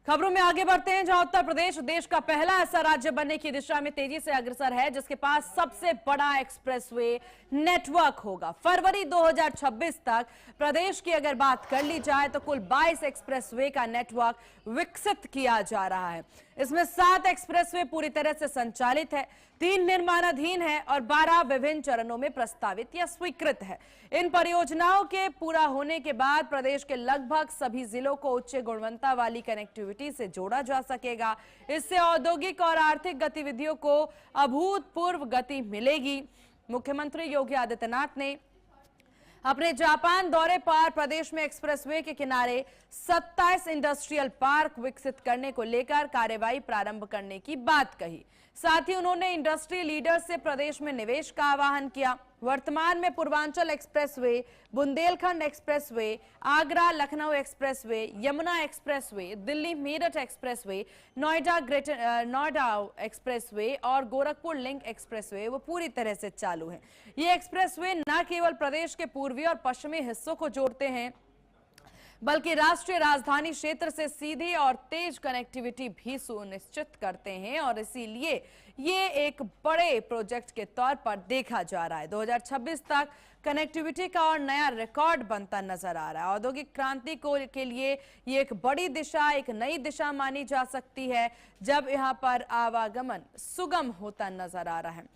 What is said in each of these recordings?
खबरों में आगे बढ़ते हैं, जहां उत्तर प्रदेश देश का पहला ऐसा राज्य बनने की दिशा में तेजी से अग्रसर है जिसके पास सबसे बड़ा एक्सप्रेसवे नेटवर्क होगा। फरवरी 2026 तक प्रदेश की अगर बात कर ली जाए तो कुल 22 एक्सप्रेसवे का नेटवर्क विकसित किया जा रहा है। इसमें 7 एक्सप्रेसवे पूरी तरह से संचालित है, 3 निर्माणाधीन है और 12 विभिन्न चरणों में प्रस्तावित या स्वीकृत है। इन परियोजनाओं के पूरा होने के बाद प्रदेश के लगभग सभी जिलों को उच्च गुणवत्ता वाली कनेक्टिविटी से जोड़ा जा सकेगा। इससे औद्योगिक और आर्थिक गतिविधियों को अभूतपूर्व गति मिलेगी। मुख्यमंत्री योगी आदित्यनाथ ने अपने जापान दौरे पर प्रदेश में एक्सप्रेसवे के किनारे 27 इंडस्ट्रियल पार्क विकसित करने को लेकर कार्यवाही प्रारंभ करने की बात कही। साथ ही उन्होंने इंडस्ट्री लीडर्स से प्रदेश में निवेश का आह्वान किया। वर्तमान में Purvanchal expressway, Bundelkhand expressway, Agra Lucknow expressway, Yamuna expressway, Delhi Meerut expressway, Noida expressway और गोरखपुर लिंक एक्सप्रेसवे वो पूरी तरह से चालू हैं। ये एक्सप्रेसवे न केवल प्रदेश के पूर्वी और पश्चिमी हिस्सों को जोड़ते हैं बल्कि राष्ट्रीय राजधानी क्षेत्र से सीधी और तेज कनेक्टिविटी भी सुनिश्चित करते हैं और इसीलिए ये एक बड़े प्रोजेक्ट के तौर पर देखा जा रहा है। 2026 तक कनेक्टिविटी का और नया रिकॉर्ड बनता नजर आ रहा है। औद्योगिक क्रांति के लिए ये एक बड़ी दिशा, एक नई दिशा मानी जा सकती है जब यहाँ पर आवागमन सुगम होता नजर आ रहा है।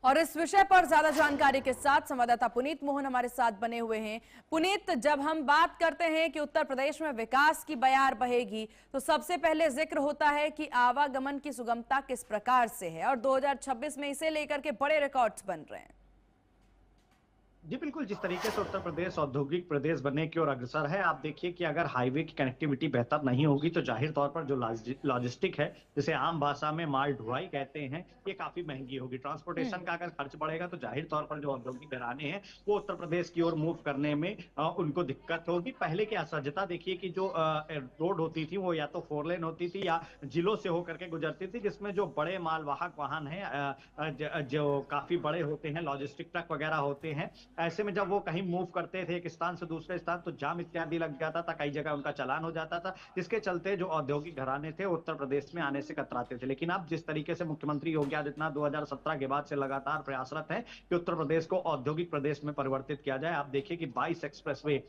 और इस विषय पर ज्यादा जानकारी के साथ संवाददाता पुनीत मोहन हमारे साथ बने हुए हैं। पुनीत, जब हम बात करते हैं कि उत्तर प्रदेश में विकास की बयार बहेगी तो सबसे पहले जिक्र होता है कि आवागमन की सुगमता किस प्रकार से है और 2026 में इसे लेकर के बड़े रिकॉर्ड्स बन रहे हैं। जी बिल्कुल, जिस तरीके से उत्तर प्रदेश औद्योगिक प्रदेश बनने की ओर अग्रसर है, आप देखिए कि अगर हाईवे की कनेक्टिविटी बेहतर नहीं होगी तो जाहिर तौर पर जो लॉजिस्टिक है, जिसे आम भाषा में माल ढुलाई कहते हैं, ये काफी महंगी होगी। ट्रांसपोर्टेशन का अगर खर्च बढ़ेगा तो जाहिर तौर पर जो औद्योगिक घराने हैं वो उत्तर प्रदेश की ओर मूव करने में उनको दिक्कत होगी। पहले की असहजता देखिए कि जो रोड होती थी वो या तो 4 लेन होती थी या जिलों से होकर के गुजरती थी, जिसमें जो बड़े मालवाहक वाहन है जो काफी बड़े होते हैं, लॉजिस्टिक ट्रक वगैरह होते हैं, ऐसे में जब वो कहीं मूव करते थे एक स्थान से दूसरे स्थान तो जाम इत्यादि लग जाता था, कई जगह उनका चालान हो जाता था, जिसके चलते जो औद्योगिक घराने थे उत्तर प्रदेश में आने से कतराते थे। लेकिन अब जिस तरीके से मुख्यमंत्री योगी आदित्यनाथ 2017 के बाद से लगातार प्रयासरत है कि उत्तर प्रदेश को औद्योगिक प्रदेश में परिवर्तित किया जाए। आप देखिए कि 22 एक्सप्रेसवे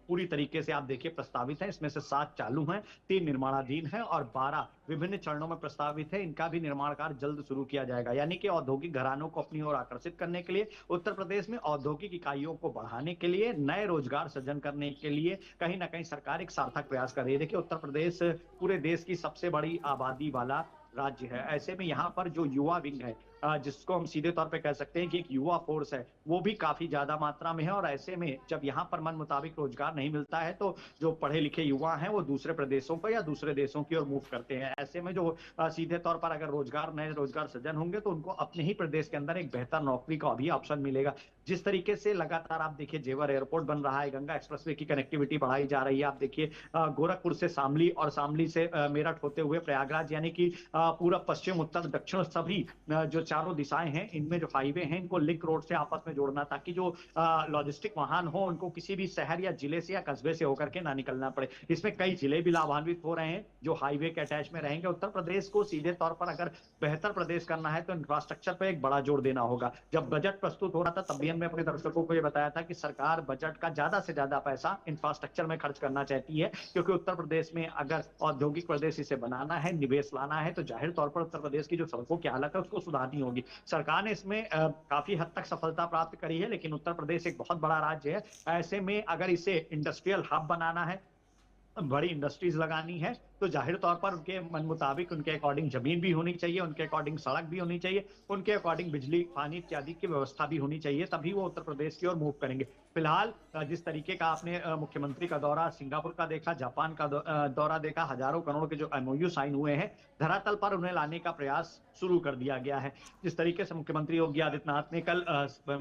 पूरी तरीके से आप देखिए प्रस्तावित है, इसमें से 7 चालू हैं, 3 निर्माणाधीन हैं और 12 विभिन्न चरणों में प्रस्तावित है। इनका भी निर्माण कार्य जल्द शुरू किया जाएगा। यानी कि औद्योगिक घरानों को अपनी ओर आकर्षित करने के लिए, उत्तर प्रदेश में औद्योगिक इकाइयों को बढ़ाने के लिए, नए रोजगार सृजन करने के लिए कहीं ना कहीं सरकार एक सार्थक प्रयास कर रही है। देखिए उत्तर प्रदेश पूरे देश की सबसे बड़ी आबादी वाला राज्य है। ऐसे में यहाँ पर जो युवा विंग है, जिसको हम सीधे तौर पे कह सकते हैं कि एक युवा फोर्स है, वो भी काफी ज्यादा मात्रा में है। और ऐसे में जब यहाँ पर मन मुताबिक रोजगार नहीं मिलता है तो जो पढ़े लिखे युवा हैं वो दूसरे प्रदेशों को या दूसरे देशों की ओर मूव करते हैं। ऐसे में जो सीधे तौर पर अगर नए रोजगार सृजन होंगे तो उनको अपने ही प्रदेश के अंदर एक बेहतर नौकरी का भी ऑप्शन मिलेगा। जिस तरीके से लगातार आप देखिए जेवर एयरपोर्ट बन रहा है, गंगा एक्सप्रेसवे की कनेक्टिविटी बढ़ाई जा रही है। आप देखिए गोरखपुर से शामली और शामली से मेरठ होते हुए प्रयागराज, यानी कि पूरा पश्चिम उत्तर दक्षिण सभी जो चारों दिशाएं हैं, इनमें जो हाईवे हैं इनको लिंक रोड से आपस में जोड़ना, ताकि जो लॉजिस्टिक वाहन हो उनको किसी भी शहर या जिले से या कस्बे से होकर के ना निकलना पड़े। इसमें कई जिले भी लाभान्वित हो रहे हैं जो हाईवे के अटैच में रहेंगे। उत्तर प्रदेश को सीधे तौर पर अगर बेहतर प्रदेश करना है तो इंफ्रास्ट्रक्चर पर एक बड़ा जोर देना होगा। जब बजट प्रस्तुत हो रहा था तब भी हमने अपने दर्शकों को यह बताया था कि सरकार बजट का ज्यादा से ज्यादा पैसा इंफ्रास्ट्रक्चर में खर्च करना चाहती है, क्योंकि उत्तर प्रदेश में अगर औद्योगिक प्रदेश इसे बनाना है, निवेश लाना है, तो जाहिर तौर पर उत्तर प्रदेश की जो सड़कों की हालत है उसको सुधारनी होगी। सरकार ने इसमें काफी हद तक सफलता प्राप्त करी है, लेकिन उत्तर प्रदेश एक बहुत बड़ा राज्य है। ऐसे में अगर इसे इंडस्ट्रियल हब बनाना है, बड़ी इंडस्ट्रीज लगानी है, तो जाहिर तौर पर उनके मन मुताबिक, उनके अकॉर्डिंग जमीन भी होनी चाहिए, उनके अकॉर्डिंग सड़क भी होनी चाहिए, उनके अकॉर्डिंग बिजली पानी इत्यादि की व्यवस्था भी होनी चाहिए, तभी वो उत्तर प्रदेश की ओर मूव करेंगे। फिलहाल जिस तरीके का आपने मुख्यमंत्री का दौरा सिंगापुर का देखा, जापान का दौरा देखा, हजारों करोड़ के जो MOU साइन हुए हैं, धरातल पर उन्हें लाने का प्रयास शुरू कर दिया गया है। जिस तरीके से मुख्यमंत्री योगी आदित्यनाथ ने कल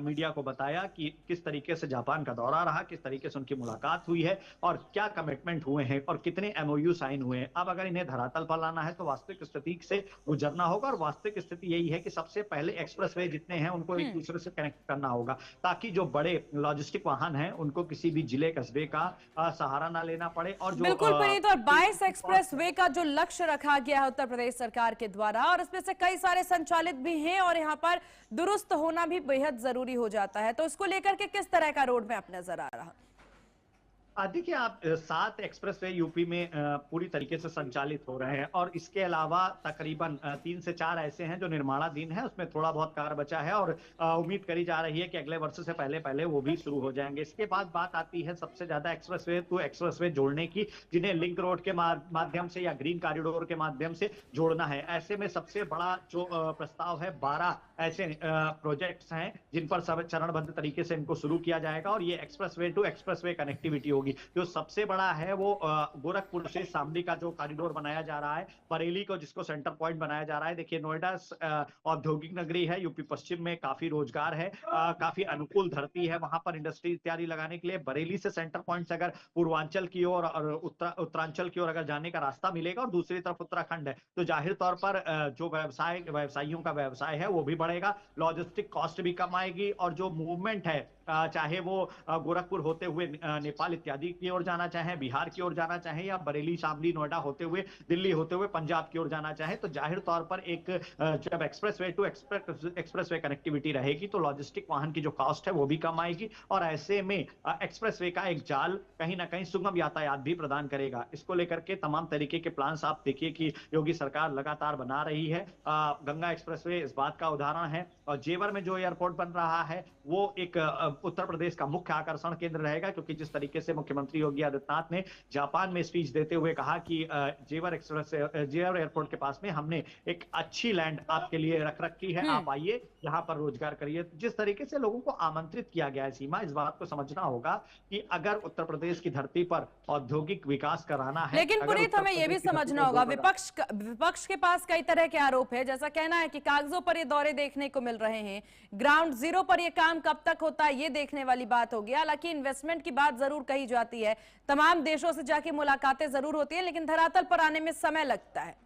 मीडिया को बताया कि किस तरीके से जापान का दौरा रहा, किस तरीके से उनकी मुलाकात हुई है और क्या कमिटमेंट हुए हैं और कितने MOU साइन हुए हैं, अब अगर इन्हें धरातल पर लाना है तो वास्तविक स्थिति से गुजरना होगा, और वास्तविक स्थिति यही है कि सबसे पहले एक्सप्रेसवे जितने हैं उनको एक दूसरे से कनेक्ट करना होगा, ताकि जो बड़े लॉजिस्टिक वाहन हैं उनको किसी भी जिले कस्बे का सहारा ना लेना पड़े। और जो बिल्कुल पुनीत, और 22 एक्सप्रेस वे का जो लक्ष्य रखा गया है उत्तर प्रदेश सरकार के द्वारा, और इसमें से कई सारे संचालित भी हैं और यहाँ पर दुरुस्त होना भी बेहद जरूरी हो जाता है, तो इसको लेकर के किस तरह का रोड मैप नजर आ रहा? देखिए, आप 7 एक्सप्रेसवे यूपी में पूरी तरीके से संचालित हो रहे हैं, और इसके अलावा तकरीबन 3 से 4 ऐसे हैं जो निर्माणाधीन है, उसमें थोड़ा बहुत कार्य बचा है, और उम्मीद करी जा रही है कि अगले वर्ष से पहले पहले वो भी शुरू हो जाएंगे। इसके बाद बात आती है सबसे ज्यादा एक्सप्रेसवे टू एक्सप्रेसवे जोड़ने की, जिन्हें लिंक रोड के माध्यम से या ग्रीन कॉरिडोर के माध्यम से जोड़ना है। ऐसे में सबसे बड़ा जो प्रस्ताव है, 12 ऐसे प्रोजेक्ट्स हैं जिन पर सब चरणबद्ध तरीके से इनको शुरू किया जाएगा, और ये एक्सप्रेसवे टू एक्सप्रेसवे कनेक्टिविटी होगी। जो सबसे बड़ा है वो गोरखपुर से शामली का जो कॉरिडोर बनाया जा रहा है, बरेली को जिसको सेंटर पॉइंट बनाया जा रहा है। देखिए, नोएडा औद्योगिक नगरी है, यूपी पश्चिम में काफी रोजगार है, काफी अनुकूल धरती है वहां पर इंडस्ट्री इत्यादि लगाने के लिए। बरेली से सेंटर पॉइंट से अगर पूर्वांचल की ओर और उत्तरांचल की ओर अगर जाने का रास्ता मिलेगा, और दूसरी तरफ उत्तराखंड है, तो जाहिर तौर पर जो व्यवसायियों का व्यवसाय है वो भी बढ़ेगा, लॉजिस्टिक कॉस्ट भी कम आएगी, और जो मूवमेंट है, चाहे वो गोरखपुर होते हुए नेपाल इत्यादि की ओर जाना चाहे, बिहार की ओर जाना चाहे, या बरेली शामली नोएडा होते हुए दिल्ली होते हुए पंजाब की ओर जाना चाहे, तो जाहिर तौर पर एक जब एक्सप्रेसवे टू एक्सप्रेसवे कनेक्टिविटी रहेगी तो लॉजिस्टिक वाहन की जो कॉस्ट है वो भी कम आएगी, और ऐसे में एक्सप्रेसवे का एक जाल कहीं ना कहीं सुगम यातायात भी प्रदान करेगा। इसको लेकर के तमाम तरीके के प्लान्स आप देखिए कि योगी सरकार लगातार बना रही है। गंगा एक्सप्रेसवे इस बात का उदाहरण है, और जेवर में जो एयरपोर्ट बन रहा है वो एक उत्तर प्रदेश का मुख्य आकर्षण केंद्र रहेगा, क्योंकि जिस तरीके से मुख्यमंत्री योगी आदित्यनाथ ने जापान में स्पीच देते हुए कहा कि जेवर एयरपोर्ट के पास में हमने एक अच्छी लैंड आपके लिए रख रखी है, आप आइए यहाँ पर रोजगार करिए। जिस तरीके से लोगों को आमंत्रित किया गया है, सीमा, इस बात को समझना होगा कि अगर उत्तर प्रदेश की धरती पर औद्योगिक विकास कराना है, लेकिन पुनीत हमें यह भी समझना होगा, विपक्ष के पास कई तरह के आरोप है, जैसा कहना है कि कागजों पर ये दौरे देखने को मिल रहे हैं, ग्राउंड जीरो पर ये काम कब तक होता है ये देखने वाली बात होगी। हालांकि इन्वेस्टमेंट की बात जरूर कही जाती है, तमाम देशों से जाके मुलाकातें जरूर होती है, लेकिन धरातल पर आने में समय लगता है।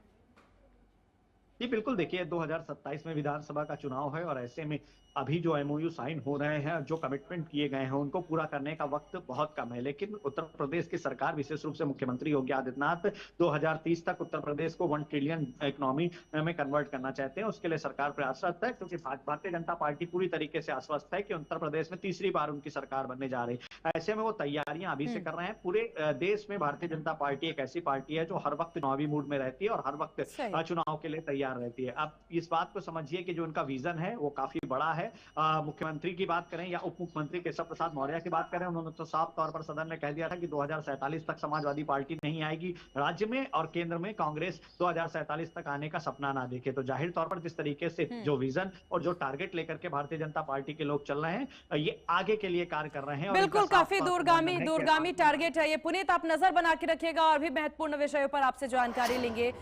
जी बिल्कुल, देखिए 2027 में विधानसभा का चुनाव है, और ऐसे में अभी जो एमओयू साइन हो रहे हैं, जो कमिटमेंट किए गए हैं, उनको पूरा करने का वक्त बहुत कम है। लेकिन उत्तर प्रदेश की सरकार, विशेष रूप से मुख्यमंत्री योगी आदित्यनाथ 2030 तक उत्तर प्रदेश को 1 ट्रिलियन इकोनॉमी में कन्वर्ट करना चाहते हैं। उसके लिए सरकार प्रयासरत है, क्योंकि भारतीय जनता पार्टी पूरी तरीके से आश्वस्त है कि उत्तर प्रदेश में तीसरी बार उनकी सरकार बनने जा रही है। ऐसे में वो तैयारियां अभी से कर रहे हैं। पूरे देश में भारतीय जनता पार्टी एक ऐसी पार्टी है जो हर वक्त चुनावी मूड में रहती है और हर वक्त चुनाव के लिए तैयार रहती है। अब इस बात को समझिए कि जो उनका विजन है वो काफी बड़ा है। मुख्यमंत्री की बात करें या उप मुख्यमंत्री केशव प्रसाद मौर्य की बात करें, उन्होंने तो साफ तौर पर सदन में कह दिया था कि 2047 तक समाजवादी पार्टी नहीं आएगी राज्य में, और केंद्र में कांग्रेस 2047 तक आने का सपना ना देखे। तो जाहिर तौर पर जिस तरीके से जो विजन और जो टारगेट लेकर के भारतीय जनता पार्टी के लोग चल रहे हैं, ये आगे के लिए कार्य कर रहे हैं। बिल्कुल, काफी दूरगामी टारगेट है ये। पुनीत, आप नजर बना के रखिएगा और भी महत्वपूर्ण विषयों पर आपसे जानकारी लेंगे।